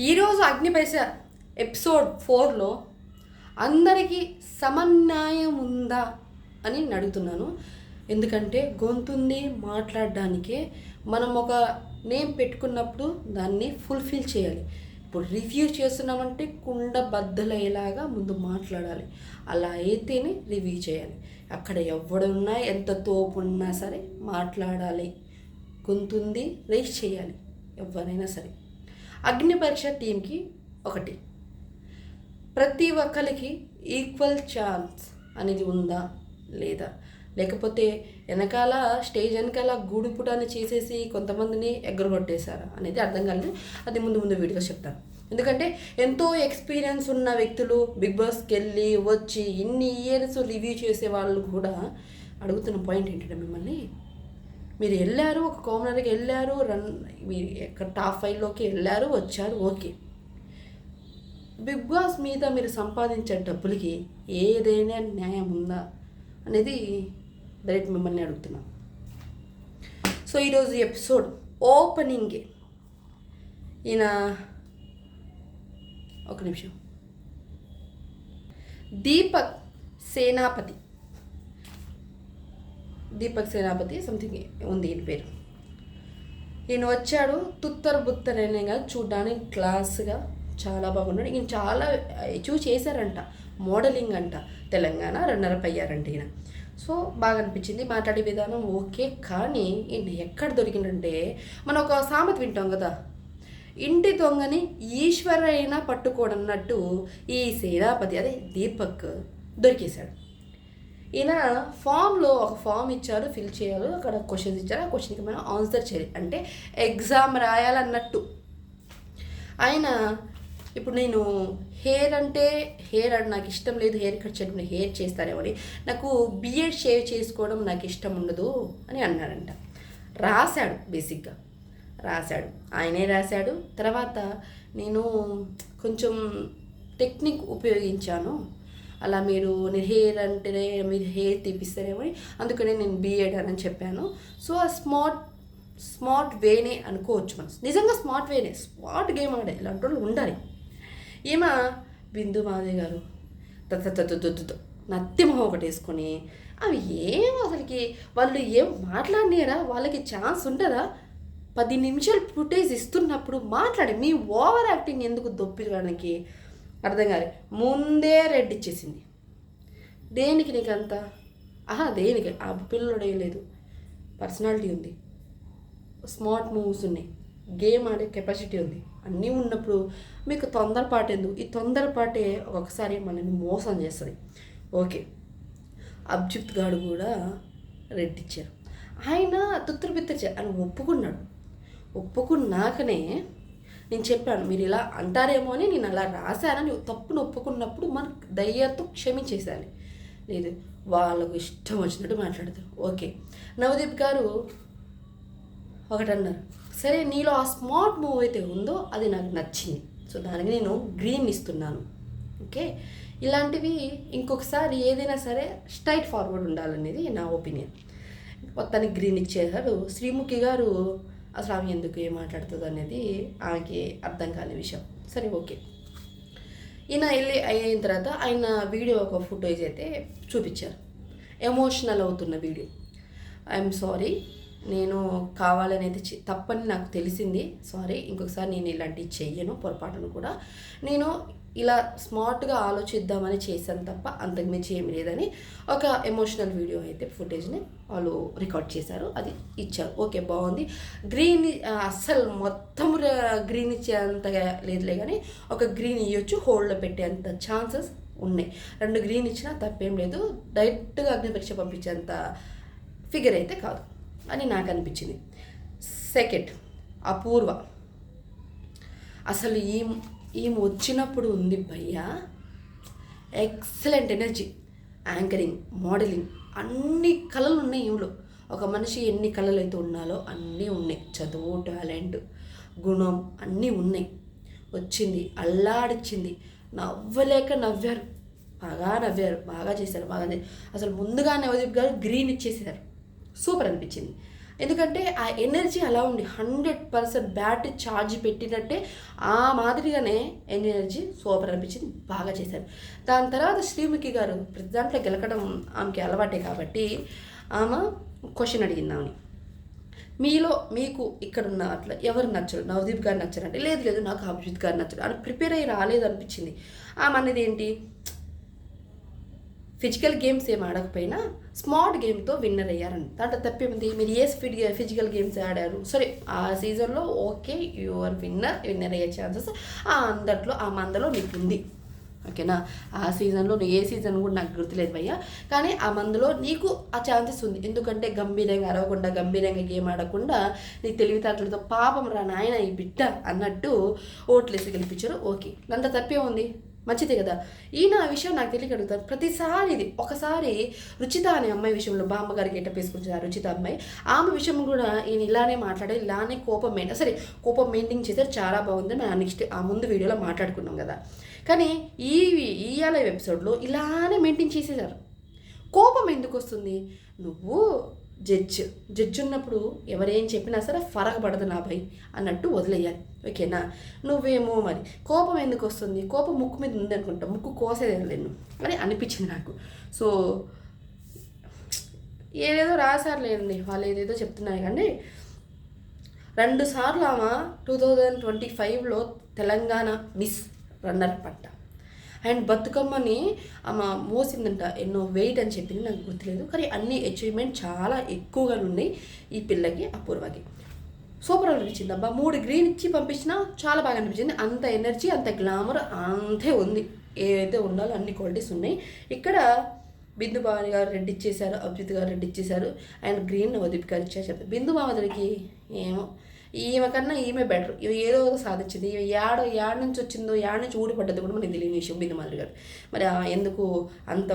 ఈరోజు అగ్నిపరీక్ష ఎపిసోడ్ 4లో అందరికీ సమన్యాయం ఉందా అని అడుగుతున్నాను. ఎందుకంటే గొంతుంది మాట్లాడడానికే మనం ఒక నేమ్ పెట్టుకున్నప్పుడు దాన్ని ఫుల్ఫిల్ చేయాలి. ఇప్పుడు రివ్యూ చేస్తున్నామంటే కుండ బద్దలయ్యేలాగా ముందు మాట్లాడాలి. అలా అయితేనే రివ్యూ చేయాలి. అక్కడ ఎవడున్నా ఎంత తోపు ఉన్నా సరే మాట్లాడాలి, గొంతుంది రేస్ చేయాలి ఎవరైనా సరే. అగ్నిపరీక్ష టీంకి ఒకటి, ప్రతి ఒక్కరికి ఈక్వల్ ఛాన్స్ అనేది ఉందా లేదా, లేకపోతే వెనకాల స్టేజ్ వెనకాల గూడుపుటాన్ని చేసేసి కొంతమందిని ఎగ్గరగొట్టేశారా అనేది అర్థం కాలేదు. అది ముందు వీడియో చెప్తాను. ఎందుకంటే ఎంతో ఎక్స్పీరియన్స్ ఉన్న వ్యక్తులు బిగ్ బాస్కి వెళ్ళి వచ్చి ఇన్ని ఇయర్స్ రివ్యూ చేసే వాళ్ళు కూడా అడుగుతున్న పాయింట్ ఏంటంటే, మిమ్మల్ని మీరు వెళ్ళారు, ఒక కామనర్కి వెళ్ళారు, మీరు ఎక్కడ టాప్ 5లోకి వెళ్ళారు, వచ్చారు, ఓకే. బిగ్ బాస్ మీద మీరు సంపాదించే డబ్బులకి ఏదైనా న్యాయం ఉందా అనేది డైరెక్ట్ మిమ్మల్ని అడుగుతున్నాం. సో ఈరోజు ఎపిసోడ్ ఓపెనింగే ఈయన ఒక నిమిషం, దీపక్ సేనాపతి సంథింగ్ ఉంది ఈయన పేరు. ఈయన వచ్చాడు, తుత్తరు బుత్తరైనా కానీ చూడడానికి క్లాస్గా చాలా బాగున్నాడు. ఈయన చాలా అచీవ్ చేశారంట, మోడలింగ్ అంట, తెలంగాణ రన్నరప్ అయ్యారంట ఈయన. సో బాగా అనిపించింది, మాట్లాడే విధానం ఓకే. కానీ ఈయన ఎక్కడ దొరికిందంటే, మనం ఒక సామెత వింటాం కదా, ఇంటి దొంగని ఈశ్వరైనా పట్టుకోడన్నట్టు ఈ సేనాపతి అదే దీపక్ దొరికేశాడు. ఈయన ఫామ్లో ఒక ఫామ్ ఇచ్చారు, ఫిల్ చేయాలి, అక్కడ క్వశ్చన్స్ ఇచ్చారు, ఆ క్వశ్చన్కి మనం ఆన్సర్ చేయాలి, అంటే ఎగ్జామ్ రాయాలన్నట్టు. ఆయన ఇప్పుడు నేను హెయిర్ అంటే నాకు ఇష్టం లేదు, హెయిర్ కట్ చేయడం, హెయిర్ చేస్తారేమో అని, నాకు బియర్డ్ షేవ్ చేసుకోవడం నాకు ఇష్టం ఉండదు అని అన్నాడంట. రాశాడు, బేసిక్గా రాశాడు, ఆయనే రాశాడు. తర్వాత నేను కొంచెం టెక్నిక్ ఉపయోగించాను, అలా నేను హెయిర్ అంటే మీరు హెయిర్ తీపిస్తారేమో, అందుకనే నేను బిఎడ్ అని చెప్పాను. సో ఆ స్మార్ట్ వేనే అనుకోవచ్చు. మనం నిజంగా స్మార్ట్ వేనే, స్మార్ట్ గేమ్ ఆడే ఇలాంటి వాళ్ళు ఉండాలి. ఈమె బిందు మాధవి గారు నత్తి మొహం ఒకటి వేసుకొని, అవి ఏం అసలుకి వాళ్ళు ఏం మాట్లాడినారా, వాళ్ళకి ఛాన్స్ ఉంటుందా? 10 నిమిషాలు ఫుటేజ్ ఇస్తున్నప్పుడు మాట్లాడి మీ ఓవర్ యాక్టింగ్ ఎందుకు దొప్పించడానికి అర్థం కాదు. ముందే రెడ్ ఇచ్చేసింది. దేనికి నీకంతా? దేనికి? ఆ పిల్లడే లేదు, పర్సనాలిటీ ఉంది, స్మార్ట్ మూవ్స్ ఉన్నాయి, గేమ్ ఆడే కెపాసిటీ ఉంది, అన్నీ ఉన్నప్పుడు మీకు తొందరపాటు ఎందుకు? ఈ తొందరపాటే ఒక్కొక్కసారి మనల్ని మోసం చేస్తుంది. ఓకే, అబ్జిత్ గారు కూడా రెడ్ ఇచ్చారు. ఆయన తుత్తరు ఆయన ఒప్పుకున్నాకనే నేను చెప్పాను, మీరు ఇలా అంటారేమో అని నేను అలా రాశానని తప్పును ఒప్పుకున్నప్పుడు మనకు దయ్యంతో క్షమించేసాలి. లేదు, వాళ్ళకు ఇష్టం వచ్చినట్టు మాట్లాడతారు. ఓకే, నవదీప్ గారు ఒకటి అన్నారు, సరే నీలో ఆ స్మార్ట్ మూవ్ అయితే ఉందో అది నాకు నచ్చింది, సో దానికి నేను గ్రీన్ ఇస్తున్నాను. ఓకే, ఇలాంటివి ఇంకొకసారి ఏదైనా సరే స్ట్రైట్ ఫార్వర్డ్ ఉండాలనేది నా ఒపీనియన్. మొత్తానికి గ్రీన్ ఇచ్చేసారు. శ్రీముఖి గారు అసలు ఆమె ఎందుకు ఏం మాట్లాడుతుంది అనేది ఆమెకి అర్థం కాని విషయం. సరే ఓకే, ఈయన వెళ్ళి అయిన తర్వాత ఆయన వీడియో ఒక ఫుటేజ్ అయితే చూపించారు, ఎమోషనల్ అవుతున్న వీడియో. ఐఎమ్ సారీ, నేను కావాలని అయితే తప్పని నాకు తెలిసింది, సారీ, ఇంకొకసారి నేను ఇలాంటివి చెయ్యను, పొరపాటును కూడా. నేను ఇలా స్మార్ట్గా ఆలోచిద్దామని చేశాను తప్ప అంతకుమించి ఏమి లేదని ఒక ఎమోషనల్ వీడియో అయితే ఫుటేజ్ని వాళ్ళు రికార్డ్ చేశారు, అది ఇచ్చారు. ఓకే, బాగుంది. గ్రీన్ అస్సలు మొత్తం గ్రీన్ ఇచ్చేంతగా లేదులే, కానీ ఒక గ్రీన్ ఇవ్వచ్చు, హోల్డ్లో పెట్టేంత ఛాన్సెస్ ఉన్నాయి. 2 గ్రీన్ ఇచ్చినా తప్పేం లేదు, డైరెక్ట్గా అగ్నిపరీక్ష పంపించేంత ఫిగర్ అయితే కాదు అని నాకు అనిపించింది. సెకండ్, అపూర్వ. అసలు ఈమె వచ్చినప్పుడు ఉంది భయ్యా, ఎక్సలెంట్ ఎనర్జీ, యాంకరింగ్, మోడలింగ్, అన్ని కళలు ఉన్నాయి ఈమెలో. ఒక మనిషి ఎన్ని కళలు అయితే ఉన్నాలో అన్నీ ఉన్నాయి, చదువు, టాలెంట్, గుణం అన్నీ ఉన్నాయి. వచ్చింది, అల్లాడిచ్చింది, నవ్వారు, బాగా చేశారు. అసలు ముందుగా నవదీప్ గారు గ్రీన్ ఇచ్చేసారు, సూపర్ అనిపించింది. ఎందుకంటే ఆ ఎనర్జీ అలా ఉంది, 100% బ్యాటరీ ఛార్జ్ పెట్టినట్టే ఆ మాదిరిగానే ఎనర్జీ సూపర్ అనిపించింది, బాగా చేశారు. దాని తర్వాత శ్రీముఖి గారు ప్రతి దాంట్లో గెలకడం ఆమెకి అలవాటే కాబట్టి ఆమె క్వశ్చన్ అడిగింది ఆమెని, మీలో మీకు ఇక్కడున్న అట్లా ఎవరు నచ్చరు, నవదీప్ గారు నచ్చరంటే లేదు లేదు నాకు అభిజిత్ గారు నచ్చరు అని ప్రిపేర్ అయ్యి రాలేదు అనిపించింది. ఆమె అనేది ఏంటి, ఫిజికల్ గేమ్స్ ఏం ఆడకపోయినా స్మార్ట్ గేమ్తో విన్నర్ అయ్యారని. దాంట్లో తప్పేముంది, మీరు ఏ ఫిజికల్ గేమ్స్ ఆడారు సరే ఆ సీజన్లో ఓకే యువర్ విన్నర్ అయ్యే ఛాన్సెస్ ఆ మందలో మీకు ఉంది, ఓకేనా. ఆ సీజన్లో నువ్వు ఏ సీజన్ కూడా నాకు గుర్తులేదు భయ్యా, కానీ ఆ మందులో నీకు ఆ ఛాన్సెస్ ఉంది. ఎందుకంటే గంభీరంగా అరవకుండా గంభీరంగా గేమ్ ఆడకుండా నీ తెలివితేటలతో పాపం రా నాయన ఈ బిడ్డ అన్నట్టు ఓట్లేసి గెలిపించారు. ఓకే, దాంట్లో తప్పే ఉంది, మంచిదే కదా. ఈయన ఆ విషయం నాకు తెలియగలుగుతాను ప్రతిసారి. ఇది ఒకసారి రుచిత అనే అమ్మాయి విషయంలో బామ్మగారికి గెటప్ వేసుకుంటారు రుచిత అమ్మాయి, ఆమె విషయం కూడా ఈయన ఇలానే మాట్లాడారు, ఇలానే కోపం మెయింటైన్ చేశారు, చాలా బాగుంది. మనం నెక్స్ట్ ఆ ముందు వీడియోలో మాట్లాడుకున్నాం కదా. కానీ ఇవాళ ఎపిసోడ్లో ఇలానే మెయింటైన్ చేసేసారు. కోపం ఎందుకు వస్తుంది, నువ్వు జడ్జ్ ఉన్నప్పుడు ఎవరేం చెప్పినా సరే ఫరక్ పడదు నా భయ్ అన్నట్టు వదిలేయాలి, ఓకేనా. నువ్వేమో మరి కోపం ఎందుకు వస్తుంది, కోపం ముక్కు మీద ఉంది అనుకుంటా, ముక్కు కోసేదేలేను అని అనిపించింది నాకు. సో ఏదేదో రాశారు లేండి, వాళ్ళు ఏదేదో చెప్తున్నారు. కానీ 2 సార్లు ఆమె 2025లో తెలంగాణ మిస్ రన్నర్ పట్ట అండ్ బతుకమ్మని ఆమె మోసిందంట, ఎన్నో వెయిట్ అని చెప్పింది, నాకు గుర్తులేదు. కానీ అన్ని అచీవ్మెంట్ చాలా ఎక్కువగా ఉన్నాయి ఈ పిల్లకి, అపూర్వకి. సూపర్ అనిపించింది అబ్బా. 3 గ్రీన్ ఇచ్చి పంపించినా చాలా బాగా అనిపించింది. అంత ఎనర్జీ అంత గ్లామర్ అంతే ఉంది, ఏదైతే ఉండాలో అన్ని క్వాలిటీస్ ఉన్నాయి. ఇక్కడ బిందు భావని గారు రెడ్ ఇచ్చేశారు, అభిజిత్ గారు రెడ్ ఇచ్చేశారు, అండ్ గ్రీన్ నవదీప్ గారు ఇచ్చేసారు. బిందు భావదరికి ఏమో ఈమె కన్నా ఈమె బెటర్, ఇవి ఏదో సాధించింది. ఇవి యాడ నుంచి వచ్చిందో, యాడ నుంచి ఊడిపడ్డది కూడా మనకి తెలియని విషయం బిందు మాదిరి గారు. మరి ఎందుకు అంత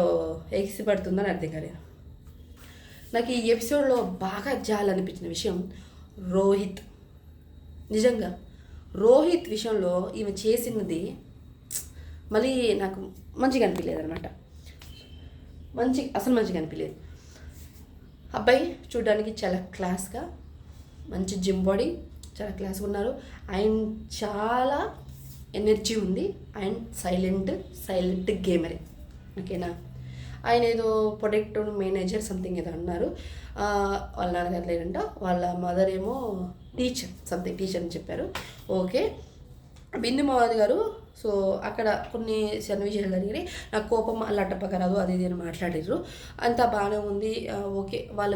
ఎగిసిపడుతుందని అర్థం కాలేదు నాకు. ఈ ఎపిసోడ్లో బాగా జాలనిపించిన విషయం రోహిత్. నిజంగా రోహిత్ విషయంలో ఈమె చేసినది మళ్ళీ నాకు మంచిగా అనిపించలేదు అనమాట. అసలు మంచిగా అనిపించలేదు. అబ్బాయి చూడడానికి చాలా క్లాస్గా, మంచి జిమ్ బాడీ, చాలా క్లాస్గా ఉన్నారు. ఆయన చాలా ఎనర్జీ ఉంది, ఆయన సైలెంట్ గేమరే, ఓకేనా. ఆయన ఏదో ప్రొడక్ట్ మేనేజర్ సంథింగ్ ఏదో అన్నారు. వాళ్ళ నాన్నగారు లేరంట, వాళ్ళ మదర్ ఏమో టీచర్ అని చెప్పారు. ఓకే, బిందు మావతి గారు సో అక్కడ కొన్ని సన్నివేశాలు జరిగినాయి. నాకు కోపం అల్లటప్పక రాదు అది ఇది అని మాట్లాడారు, అంతా బాగానే ఉంది. ఓకే, వాళ్ళ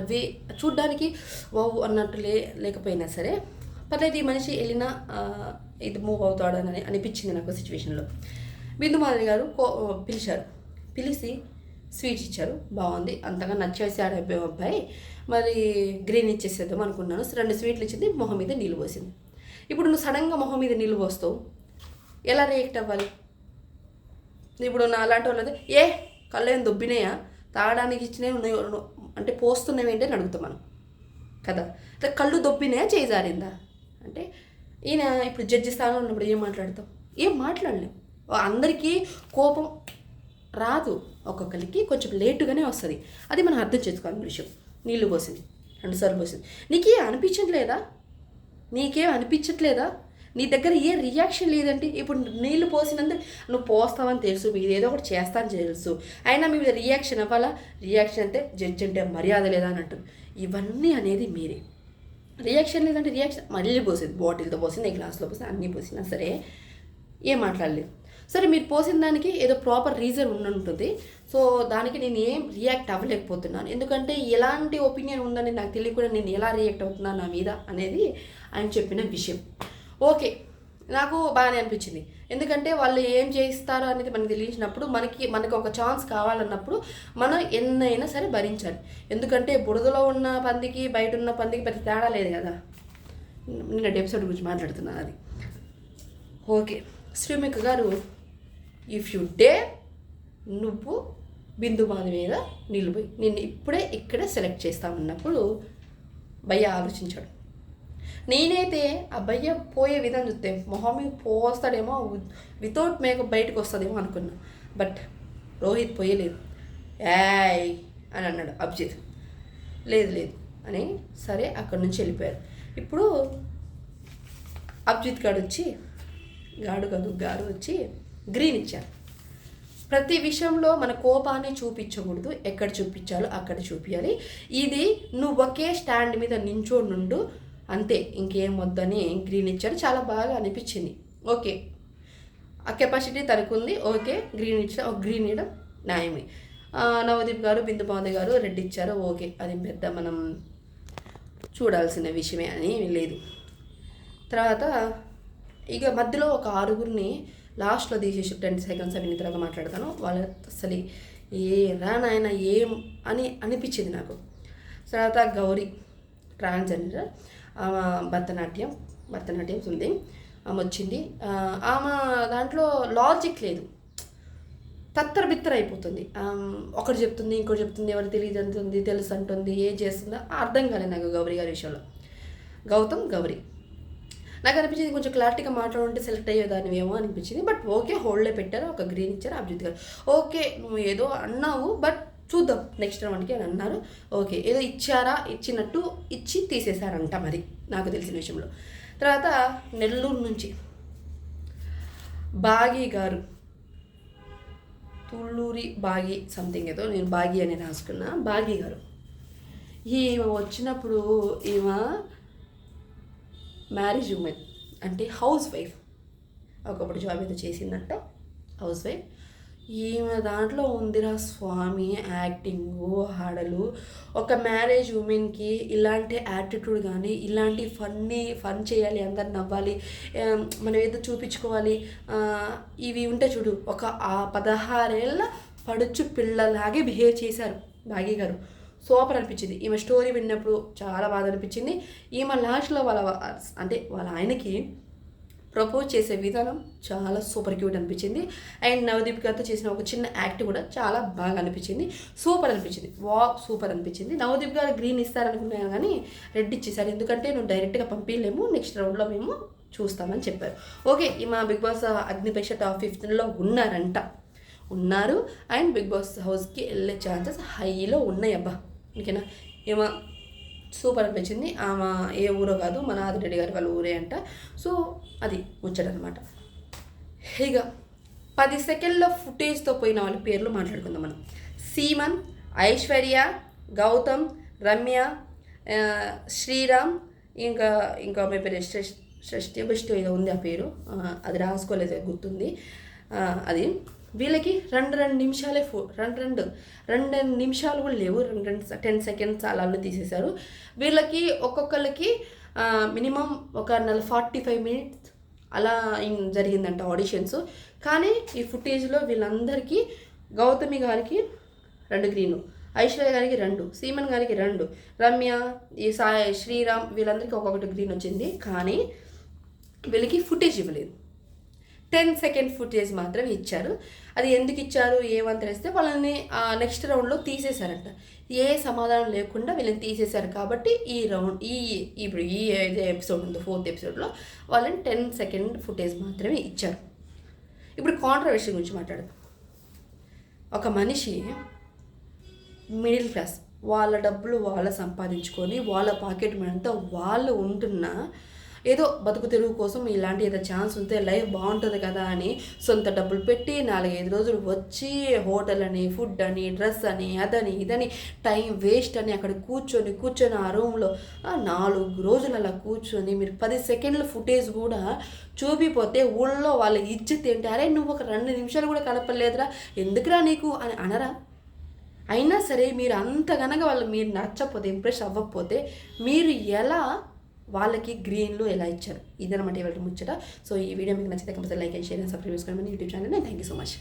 చూడ్డానికి వావ్ అన్నట్టు లేకపోయినా సరే పర్లేదు, ఈ మనిషి వెళ్ళినా ఇది మూవ్ అవుతాడని అనిపించింది నాకు సిచ్యువేషన్లో. బిందు మాధవి గారు పిలిచి స్వీట్స్ ఇచ్చారు, బాగుంది, అంతగా నచ్చేసాడు అబ్బాయి. మరి గ్రీన్ ఇచ్చేసేద్దాం అనుకున్నాను. 2 స్వీట్లు ఇచ్చింది, మొహం మీద నీళ్ళు పోసింది. ఇప్పుడు నువ్వు సడన్గా మొహం మీద నీళ్ళు పోస్తావు, ఎలా రియాక్ట్ అవ్వాలి? ఇప్పుడు నా అలాంటి వాళ్ళది కళ్ళు ఏం దొబ్బినాయా, తాగడానికి ఇచ్చినవి ఉన్నాయి అంటే పోస్తున్నవి ఏంటి అని అడుగుతాం మనం కదా. అంటే కళ్ళు దొబ్బినాయా, చేజారిందా అంటే ఈయన ఇప్పుడు జడ్జి స్థానంలో ఉన్నప్పుడు ఏం మాట్లాడతాం, ఏం మాట్లాడలేం. అందరికీ కోపం రాదు, ఒక్కొక్కరికి కొంచెం లేటుగానే వస్తుంది, అది మనం అర్థం చేసుకోవాలని విషయం. నీళ్ళు పోసింది, 2 సార్లు పోసింది. నీకేం అనిపించట్లేదా? నీ దగ్గర ఏ రియాక్షన్ లేదంటే ఇప్పుడు నీళ్ళు పోసినందుకు నువ్వు పోస్తావని తెలుసు, మీరు ఏదో ఒకటి చేస్తానని తెలుసు, అయినా మీ మీద రియాక్షన్ అవ్వాలా? రియాక్షన్ అంటే జడ్జి అంటే మర్యాద లేదా అని అంటారు. ఇవన్నీ అనేది మీరే. రియాక్షన్ లేదంటే రియాక్షన్ మళ్ళీ పోసింది, బాటిల్తో పోసింది, గ్లాస్లో పోసింది, అన్నీ పోసినా సరే ఏం మాట్లాడలేదు. సరే మీరు పోసిన దానికి ఏదో ప్రాపర్ రీజన్ ఉంటుంది, సో దానికి నేను ఏం రియాక్ట్ అవ్వలేకపోతున్నాను. ఎందుకంటే ఎలాంటి ఒపీనియన్ ఉందని నాకు తెలియకుండా నేను ఎలా రియాక్ట్ అవుతున్నాను నా మీద అనేది ఆయన చెప్పిన విషయం. ఓకే, నాకు బాగానే అనిపించింది. ఎందుకంటే వాళ్ళు ఏం చేస్తారో అనేది మనకు తెలిసినప్పుడు మనకి ఒక ఛాన్స్ కావాలన్నప్పుడు మనం ఎన్నైనా సరే భరించాలి. ఎందుకంటే బురదలో ఉన్న పందికి బయట ఉన్న పందికి పెద్ద తేడా లేదు కదా. నిన్న ఎపిసోడ్ గురించి మాట్లాడుతున్నాను అది. ఓకే, శ్రీముఖి గారు ఇఫ్ యు డేర్ నువ్వు బిందు మాధవి మీద నిలిపోయి నిన్ను ఇక్కడే సెలెక్ట్ చేస్తామన్నప్పుడు భయ్య ఆలోచించాడు. నేనైతే ఆ భయ్య పోయే విధానం చూస్తే మొహం పోస్తాడేమో, వితౌట్ మేకప్ బయటకు వస్తుందేమో అనుకున్నా. బట్ రోహిత్ పోయలేదు. అని అన్నాడు అభిజిత్. లేదు అని సరే అక్కడి నుంచి వెళ్ళిపోయారు. ఇప్పుడు అభిజిత్ గారు వచ్చి గ్రీన్ ఇచ్చారు. ప్రతి విషయంలో మన కోపాన్ని చూపించకూడదు, ఎక్కడ చూపించాలో అక్కడ చూపించాలి. ఇది నువ్వు ఒకే స్టాండ్ మీద నించోనుండు అంతే, ఇంకేం వద్దని గ్రీన్ ఇచ్చారు. చాలా బాగా అనిపించింది. ఓకే, ఆ కెపాసిటీ తనకుంది. ఓకే, గ్రీన్ ఇవ్వడం న్యాయమే. నవదీప్ గారు, బిందు పాండే గారు రెడ్ ఇచ్చారు. ఓకే, అది పెద్ద మనం చూడాల్సిన విషయమే అని లేదు. తర్వాత ఇక మధ్యలో ఒక 6గురిని లాస్ట్లో తీసేసి 10 సెకండ్స్ అవి తర్వాత మాట్లాడతాను. వాళ్ళ అసలు నాయన ఏం అని అనిపించింది నాకు. తర్వాత గౌరీ ట్రాన్స్జెండర్, ఆమె భరతనాట్యం ఉంది, ఆమె వచ్చింది. ఆమె దాంట్లో లాజిక్ లేదు, బిత్తర అయిపోతుంది. ఒకటి చెప్తుంది, ఇంకోటి చెప్తుంది, ఎవరు తెలియదు అంటుంది, తెలుసు అంటుంది, ఏం చేస్తుందో అర్థం కాలేదు నాకు గౌరీ గారి విషయంలో. గౌరీ నాకు అనిపించింది కొంచెం క్లారిటీగా మాట్లాడుంటే సెలెక్ట్ అయ్యేదానివేమో అనిపించింది. బట్ ఓకే, హోల్డ్లో పెట్టారు, ఒక గ్రీన్ ఇచ్చారు. అభిజిత్ గారు ఓకే నువ్వు ఏదో అన్నావు, బట్ చూద్దాం నెక్స్ట్ రౌండ్కి అని అన్నారు. ఓకే, ఏదో ఇచ్చినట్టు ఇచ్చి తీసేశారంట మరి నాకు తెలిసిన విషయంలో. తర్వాత నెల్లూరు నుంచి బాగి గారు, తుళ్ళూరి బాగి సంథింగ్ ఏదో, నేను బాగి అని రాసుకున్నా. బాగి గారు ఈమె వచ్చినప్పుడు ఈమె మ్యారేజ్ ఉమెన్ అంటే హౌస్ వైఫ్, ఒకప్పుడు జాబ్ ఏదో చేసిందంట, హౌస్ వైఫ్. ఈమె దాంట్లో ఉందిరా స్వామి యాక్టింగు, ఆడలు. ఒక మ్యారేజ్ ఉమెన్కి ఇలాంటి యాటిట్యూడ్ కానీ, ఇలాంటి ఫన్ చేయాలి, అందరు నవ్వాలి, మనం ఏదో చూపించుకోవాలి, ఇవి ఉంటే చూడు. ఒక 16 ఏళ్ళ పడుచు పిల్లలాగే బిహేవ్ చేశారు బాగి గారు. సూపర్ అనిపించింది. ఈమె స్టోరీ విన్నప్పుడు చాలా బాగా అనిపించింది. ఈమె లాస్ట్లో వాళ్ళ ఆయనకి ప్రపోజ్ చేసే విధానం చాలా సూపర్ క్యూట్ అనిపించింది. అండ్ నవదీప్ గారితో చేసిన ఒక చిన్న యాక్ట్ కూడా చాలా బాగా అనిపించింది. సూపర్ అనిపించింది. నవదీప్ గారు గ్రీన్ ఇస్తారనుకున్నాను కానీ రెడ్ ఇచ్చేసారు. ఎందుకంటే నువ్వు డైరెక్ట్గా పంపించలేము, నెక్స్ట్ రౌండ్లో మేము చూస్తామని చెప్పారు. ఓకే, ఈమె బిగ్ బాస్ అగ్నిపరీక్ష టాప్ 15లో ఉన్నారు. అండ్ బిగ్ బాస్ హౌస్కి వెళ్ళే ఛాన్సెస్ హైలో ఉన్నాయి. అబ్బా ఓకేనా, ఏమో సూపర్ అనిపించింది. ఆమె ఏ ఊరో కాదు, మన ఆదిరెడ్డి గారి వాళ్ళ ఊరే అంట. సో అది ముచ్చటనమాట. ఇక 10 సెకండ్ల ఫుటేజ్తో పోయిన వాళ్ళ పేర్లు మాట్లాడుకుందాం మనం. సీమన్, ఐశ్వర్య, గౌతమ్, రమ్య, శ్రీరామ్, ఇంకా మీ పేరు బెస్ట్ ఏదో ఉంది ఆ పేరు, అది రాసుకోలేదు, గుర్తుంది అది. వీళ్ళకి 2 నిమిషాలే 2 నిమిషాలు కూడా లేవు, 10 సెకండ్స్ అలా తీసేశారు. వీళ్ళకి ఒక్కొక్కరికి మినిమం ఒక 45 మినిట్స్ అలా జరిగిందంట ఆడిషన్స్. కానీ ఈ ఫుటేజ్లో వీళ్ళందరికీ గౌతమి గారికి 2 గ్రీను, ఐశ్వర్య గారికి 2, సీమన్ గారికి 2, రమ్య, ఈ శ్రీరామ్ వీళ్ళందరికీ ఒక్కొక్కటి గ్రీన్ వచ్చింది. కానీ వీళ్ళకి ఫుటేజ్ ఇవ్వలేదు, 10 సెకండ్ ఫుటేజ్ మాత్రమే ఇచ్చారు. అది ఎందుకు ఇచ్చారు ఏమని తెలిస్తే వాళ్ళని నెక్స్ట్ రౌండ్లో తీసేశారంట. ఏ సమాధానం లేకుండా వీళ్ళని తీసేశారు. కాబట్టి ఇప్పుడు ఈ ఎపిసోడ్ ఉందో 4th ఎపిసోడ్లో వాళ్ళని 10 సెకండ్ ఫుటేజ్ మాత్రమే ఇచ్చారు. ఇప్పుడు కాంట్రవర్సీ గురించి మాట్లాడదాం. ఒక మనిషి మిడిల్ క్లాస్, వాళ్ళ డబ్బులు వాళ్ళు సంపాదించుకొని వాళ్ళ పాకెట్ మనీ అంతా వాళ్ళు ఉంటున్నా ఏదో బతుకు తెరువు కోసం ఇలాంటి ఏదో ఛాన్స్ ఉంటే లైఫ్ బాగుంటుంది కదా అని సొంత డబ్బులు పెట్టి 4-5 రోజులు వచ్చి హోటల్ అని, ఫుడ్ అని, డ్రెస్ అని, అదని ఇదని టైం వేస్ట్ అని అక్కడ కూర్చొని ఆ రూమ్లో 4 రోజులు అలా కూర్చొని మీరు 10 సెకండ్ల ఫుటేజ్ కూడా చూపిపోతే ఊళ్ళో వాళ్ళ ఇజ్జత్ ఏంటి? అరే నువ్వు ఒక 2 నిమిషాలు కూడా కలపలేదురా, ఎందుకురా నీకు అని అనరా? అయినా సరే మీరు అంతగనగా మీరు నచ్చకపోతే, ఇంప్రెస్ అవ్వకపోతే మీరు ఎలా వాళ్ళకి గ్రీన్లు ఎలా ఇచ్చారు? ఇదనమాట ఇవాళ ముచ్చట. సో ఈ వీడియో మీకు నచ్చితే compulsory like and share and subscribe చేసుకోండి YouTube channel. Thank you so much.